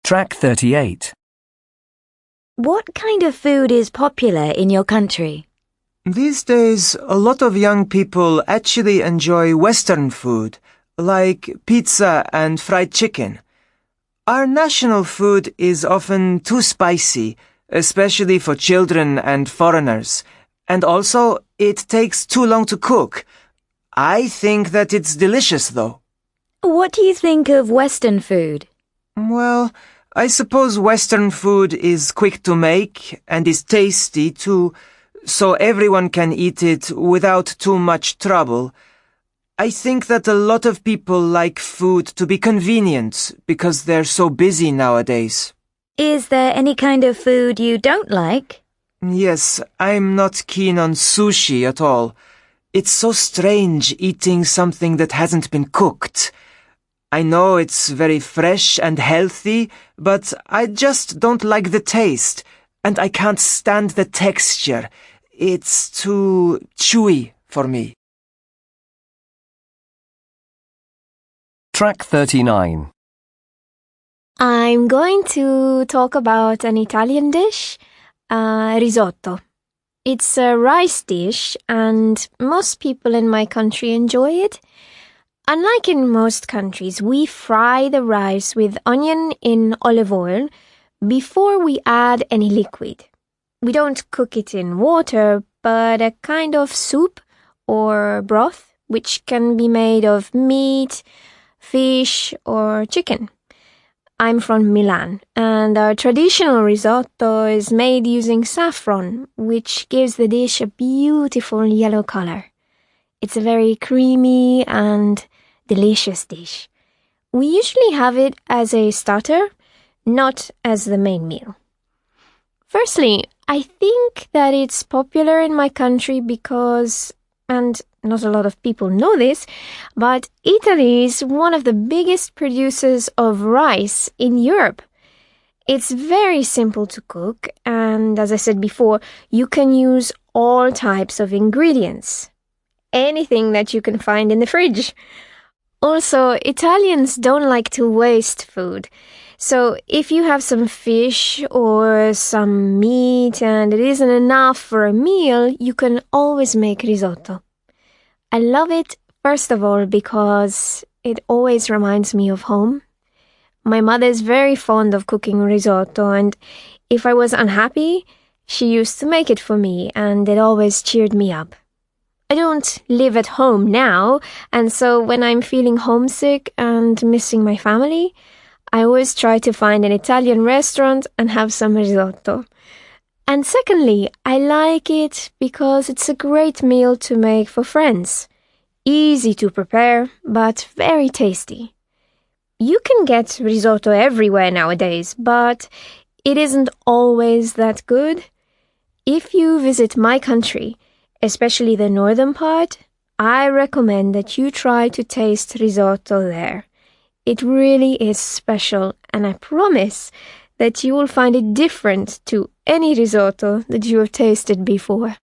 Track 38. What kind of food is popular in your country? These days, a lot of young people actually enjoy Western food, like pizza and fried chicken. Our national food is often too spicy, especially for children and foreigners, and also it takes too long to cook. I think that it's delicious, though. What do you think of Western food? Well, I suppose Western food is quick to make and is tasty too, so everyone can eat it without too much trouble. I think that a lot of people like food to be convenient because they're so busy nowadays. Is there any kind of food you don't like? Yes, I'm not keen on sushi at all. It's so strange eating something that hasn't been cooked. I know it's very fresh and healthy, but I just don't like the taste, and I can't stand the texture. It's too chewy for me. Track 39. I'm going to talk about an Italian dish, risotto. It's a rice dish, and most people in my country enjoy it. Unlike in most countries, we fry the rice with onion in olive oil before we add any liquid. We don't cook it in water, but a kind of soup or broth, which can be made of meat, fish, or chicken. I'm from Milan, and our traditional risotto is made using saffron, which gives the dish a beautiful yellow color. It's a very creamy and delicious dish. We usually have it as a starter, not as the main meal. Firstly, I think that it's popular in my country because, and not a lot of people know this, but Italy is one of the biggest producers of rice in Europe. It's very simple to cook, and as I said before, you can use all types of ingredients. Anything that you can find in the fridge. Also, Italians don't like to waste food. So if you have some fish or some meat and it isn't enough for a meal, you can always make risotto. I love it, first of all, because it always reminds me of home. My mother is very fond of cooking risotto, and if I was unhappy, she used to make it for me, and it always cheered me up. I don't live at home now, and so when I'm feeling homesick and missing my family, I always try to find an Italian restaurant and have some risotto. And secondly, I like it because it's a great meal to make for friends. Easy to prepare, but very tasty. You can get risotto everywhere nowadays, but it isn't always that good. If you visit my country, especially the northern part, I recommend that you try to taste risotto there. It really is special, and I promise that you will find it different to any risotto that you have tasted before.